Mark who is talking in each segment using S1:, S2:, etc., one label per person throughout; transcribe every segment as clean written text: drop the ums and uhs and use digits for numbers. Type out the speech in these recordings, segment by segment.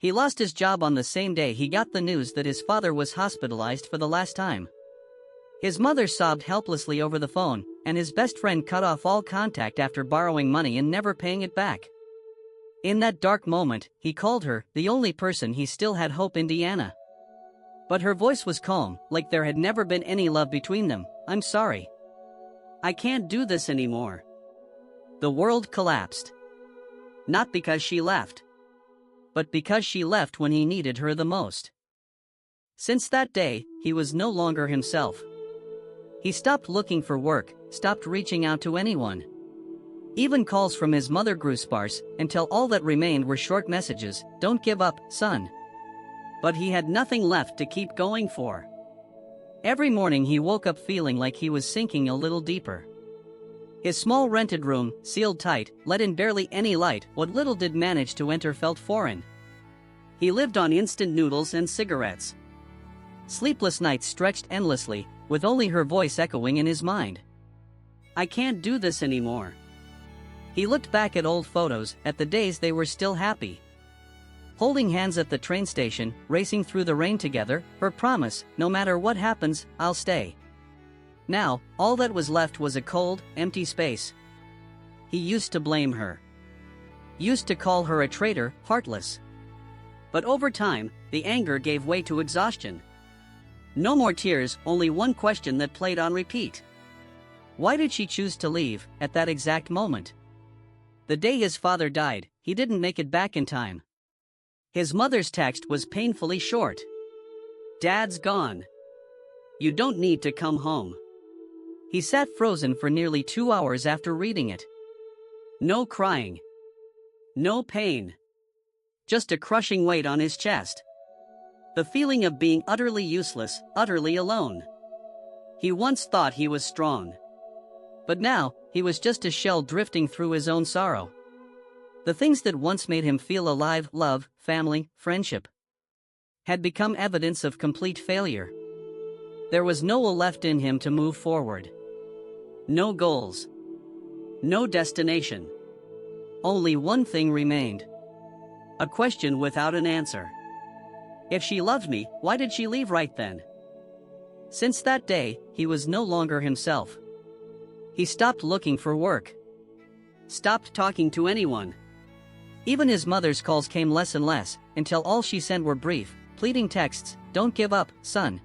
S1: He lost his job on the same day he got the news that his father was hospitalized for the last time. His mother sobbed helplessly over the phone, and his best friend cut off all contact after borrowing money and never paying it back. In that dark moment, he called her, the only person he still had hope in, Deanna. But her voice was calm, like there had never been any love between them. "I'm sorry. I can't do this anymore." The world collapsed. Not because she left, but because she left when he needed her the most. Since that day, he was no longer himself. He stopped looking for work, stopped reaching out to anyone. Even calls from his mother grew sparse, until all that remained were short messages, "Don't give up, son." But he had nothing left to keep going for. Every morning he woke up feeling like he was sinking a little deeper. His small rented room, sealed tight, let in barely any light. What little did manage to enter felt foreign. He lived on instant noodles and cigarettes. Sleepless nights stretched endlessly, with only her voice echoing in his mind. "I can't do this anymore." He looked back at old photos, at the days they were still happy. Holding hands at the train station, racing through the rain together, her promise, "No matter what happens, I'll stay." Now, all that was left was a cold, empty space. He used to blame her. Used to call her a traitor, heartless. But over time, the anger gave way to exhaustion. No more tears, only one question that played on repeat. Why did she choose to leave, at that exact moment? The day his father died, he didn't make it back in time. His mother's text was painfully short. "Dad's gone. You don't need to come home." He sat frozen for nearly 2 hours after reading it. No crying. No pain. Just a crushing weight on his chest. The feeling of being utterly useless, utterly alone. He once thought he was strong. But now, he was just a shell drifting through his own sorrow. The things that once made him feel alive, love, family, friendship, had become evidence of complete failure. There was no will left in him to move forward. No goals. No destination. Only one thing remained. A question without an answer. If she loved me, why did she leave right then? Since that day, he was no longer himself. He stopped looking for work. Stopped talking to anyone. Even his mother's calls came less and less, until all she sent were brief, pleading texts, "Don't give up, son."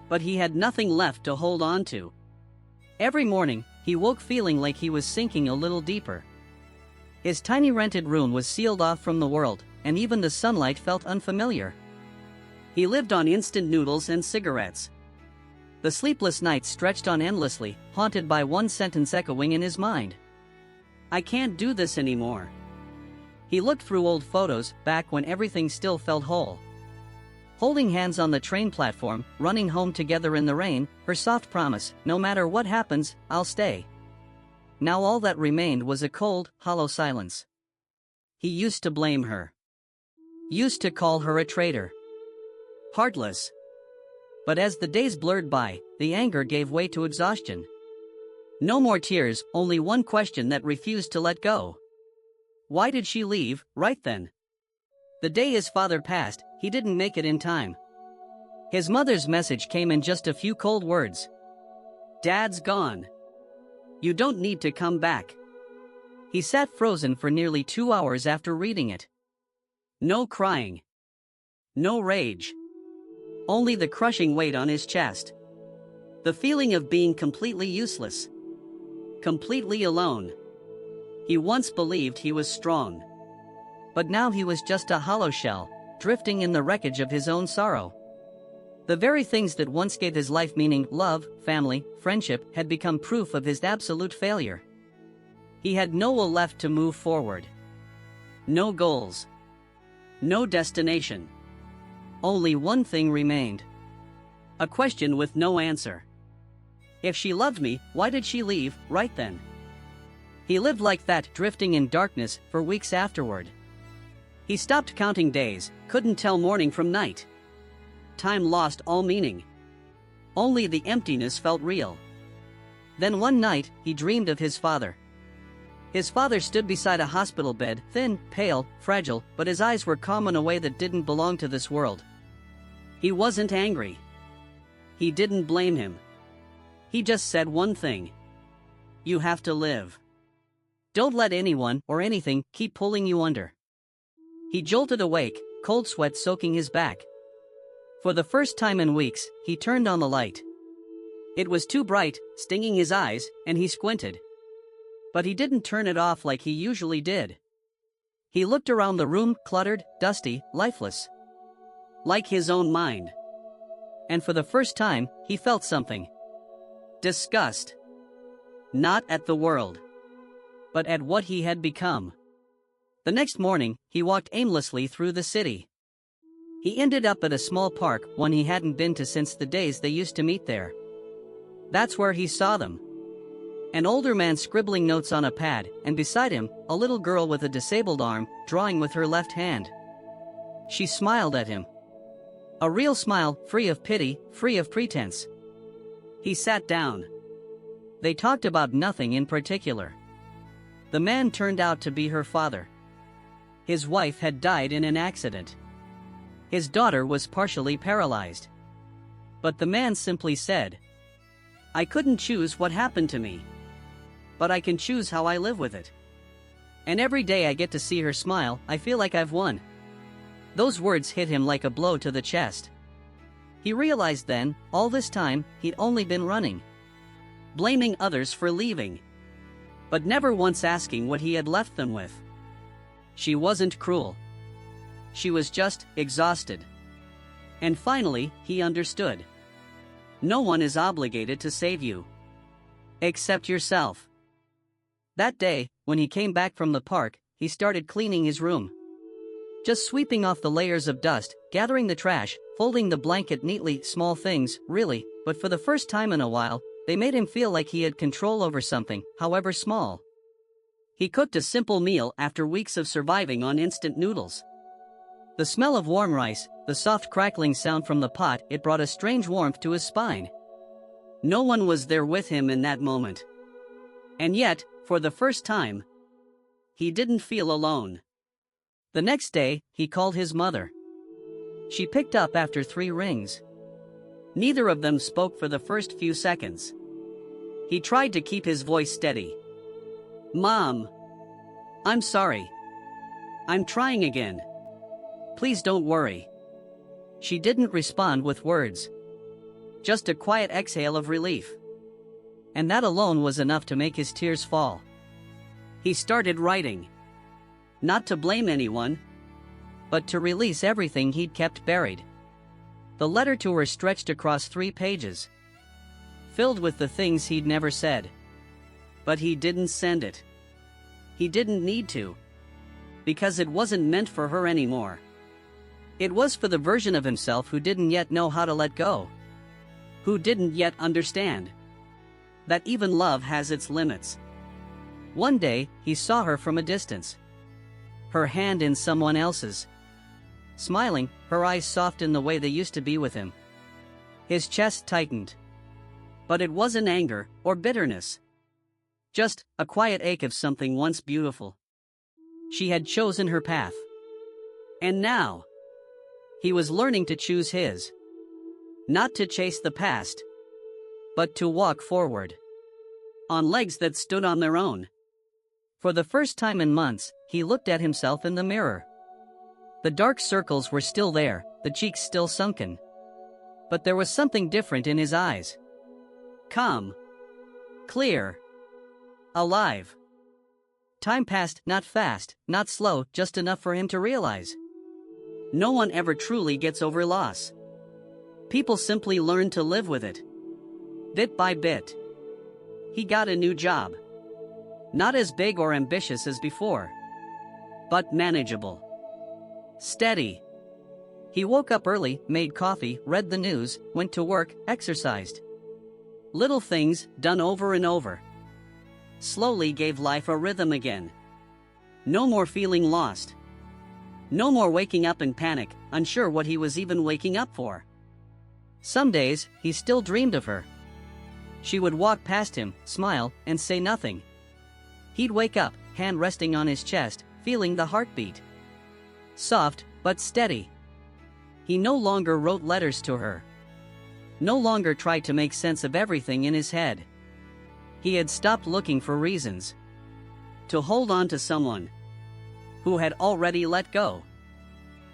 S1: But he had nothing left to hold on to. Every morning, he woke feeling like he was sinking a little deeper. His tiny rented room was sealed off from the world, and even the sunlight felt unfamiliar. He lived on instant noodles and cigarettes. The sleepless nights stretched on endlessly, haunted by one sentence echoing in his mind. "I can't do this anymore." He looked through old photos, back when everything still felt whole. Holding hands on the train platform, running home together in the rain, her soft promise, "No matter what happens, I'll stay." Now all that remained was a cold, hollow silence. He used to blame her. Used to call her a traitor. Heartless. But as the days blurred by, the anger gave way to exhaustion. No more tears, only one question that refused to let go. Why did she leave, right then? The day his father passed, he didn't make it in time. His mother's message came in just a few cold words. "Dad's gone. You don't need to come back." He sat frozen for nearly 2 hours after reading it. No crying. No rage. Only the crushing weight on his chest. The feeling of being completely useless. Completely alone. He once believed he was strong. But now he was just a hollow shell, drifting in the wreckage of his own sorrow. The very things that once gave his life meaning, love, family, friendship, had become proof of his absolute failure. He had no will left to move forward. No goals. No destination. Only one thing remained. A question with no answer. If she loved me, why did she leave, right then? He lived like that, drifting in darkness, for weeks afterward. He stopped counting days, couldn't tell morning from night. Time lost all meaning. Only the emptiness felt real. Then one night, he dreamed of his father. His father stood beside a hospital bed, thin, pale, fragile, but his eyes were calm in a way that didn't belong to this world. He wasn't angry. He didn't blame him. He just said one thing. You have to live. Don't let anyone or anything keep pulling you under. He jolted awake, cold sweat soaking his back. For the first time in weeks, he turned on the light. It was too bright, stinging his eyes, and he squinted. But he didn't turn it off like he usually did. He looked around the room, cluttered, dusty, lifeless. Like his own mind. And for the first time, he felt something. Disgust. Not at the world, but at what he had become. The next morning, he walked aimlessly through the city. He ended up at a small park, one he hadn't been to since the days they used to meet there. That's where he saw them. An older man scribbling notes on a pad, and beside him, a little girl with a disabled arm, drawing with her left hand. She smiled at him. A real smile, free of pity, free of pretense. He sat down. They talked about nothing in particular. The man turned out to be her father. His wife had died in an accident. His daughter was partially paralyzed. But the man simply said, I couldn't choose what happened to me. But I can choose how I live with it. And every day I get to see her smile, I feel like I've won. Those words hit him like a blow to the chest. He realized then, all this time, he'd only been running. Blaming others for leaving. But never once asking what he had left them with. She wasn't cruel. She was just exhausted. And finally, he understood. No one is obligated to save you. Except yourself. That day, when he came back from the park, he started cleaning his room. Just sweeping off the layers of dust, gathering the trash, folding the blanket neatly, small things, really, but for the first time in a while, they made him feel like he had control over something, however small. He cooked a simple meal after weeks of surviving on instant noodles. The smell of warm rice, the soft crackling sound from the pot, it brought a strange warmth to his spine. No one was there with him in that moment. And yet, for the first time, he didn't feel alone. The next day, he called his mother. She picked up after 3 rings. Neither of them spoke for the first few seconds. He tried to keep his voice steady. Mom. I'm sorry. I'm trying again. Please don't worry. She didn't respond with words. Just a quiet exhale of relief. And that alone was enough to make his tears fall. He started writing. Not to blame anyone, but to release everything he'd kept buried. The letter to her stretched across 3 pages. Filled with the things he'd never said. But he didn't send it. He didn't need to. Because it wasn't meant for her anymore. It was for the version of himself who didn't yet know how to let go. Who didn't yet understand that even love has its limits. One day, he saw her from a distance. Her hand in someone else's. Smiling, her eyes soft in the way they used to be with him. His chest tightened. But it wasn't anger or bitterness. Just a quiet ache of something once beautiful. She had chosen her path. And now, he was learning to choose his. Not to chase the past, but to walk forward. On legs that stood on their own. For the first time in months, he looked at himself in the mirror. The dark circles were still there, the cheeks still sunken. But there was something different in his eyes. Calm. Clear. Alive. Time passed, not fast, not slow, just enough for him to realize. No one ever truly gets over loss. People simply learn to live with it. Bit by bit. He got a new job. Not as big or ambitious as before. But manageable. Steady. He woke up early, made coffee, read the news, went to work, exercised. Little things, done over and over. Slowly gave life a rhythm again. No more feeling lost. No more waking up in panic, unsure what he was even waking up for. Some days, he still dreamed of her. She would walk past him, smile, and say nothing. He'd wake up, hand resting on his chest, feeling the heartbeat. Soft, but steady. He no longer wrote letters to her. No longer tried to make sense of everything in his head. He had stopped looking for reasons to hold on to someone who had already let go.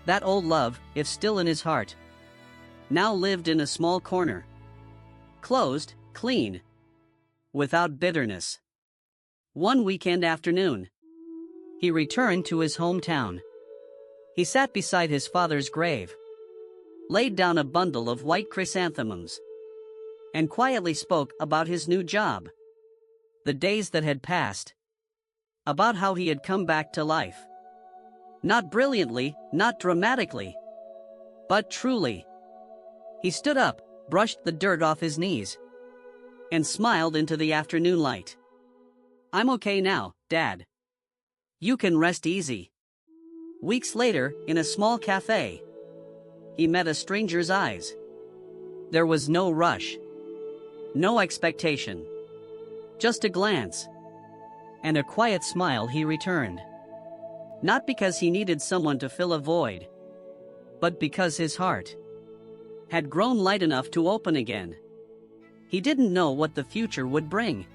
S1: That old love, if still in his heart, now lived in a small corner. Closed, clean, without bitterness. One weekend afternoon, he returned to his hometown. He sat beside his father's grave, laid down a bundle of white chrysanthemums, and quietly spoke about his new job, the days that had passed, about how he had come back to life. Not brilliantly, not dramatically, but truly. He stood up, brushed the dirt off his knees, and smiled into the afternoon light. "I'm okay now, Dad. You can rest easy." Weeks later, in a small cafe, he met a stranger's eyes. There was no rush, no expectation, just a glance, and a quiet smile he returned. Not because he needed someone to fill a void, but because his heart had grown light enough to open again. He didn't know what the future would bring,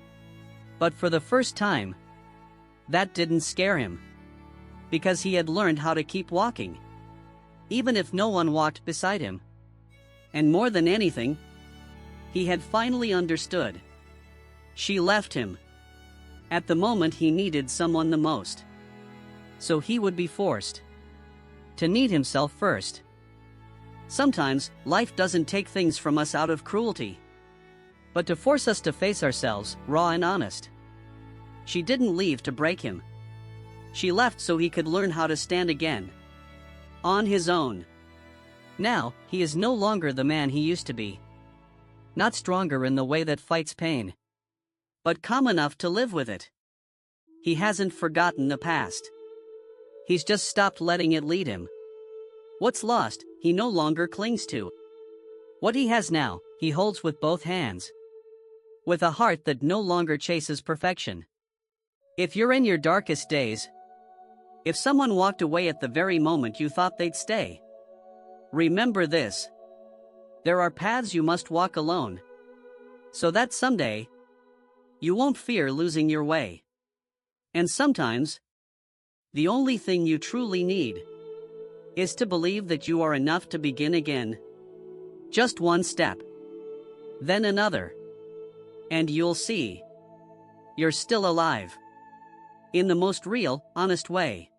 S1: but for the first time, that didn't scare him, because he had learned how to keep walking, even if no one walked beside him. And more than anything, he had finally understood. She left him at the moment he needed someone the most. So he would be forced to need himself first. Sometimes, life doesn't take things from us out of cruelty, but to force us to face ourselves, raw and honest. She didn't leave to break him. She left so he could learn how to stand again, on his own. Now, he is no longer the man he used to be. Not stronger in the way that fights pain, but calm enough to live with it. He hasn't forgotten the past. He's just stopped letting it lead him. What's lost, he no longer clings to. What he has now, he holds with both hands, with a heart that no longer chases perfection. If you're in your darkest days, if someone walked away at the very moment you thought they'd stay, remember this: there are paths you must walk alone, so that someday, you won't fear losing your way. And sometimes, the only thing you truly need is to believe that you are enough to begin again. Just one step, then another, and you'll see you're still alive. In the most real, honest way.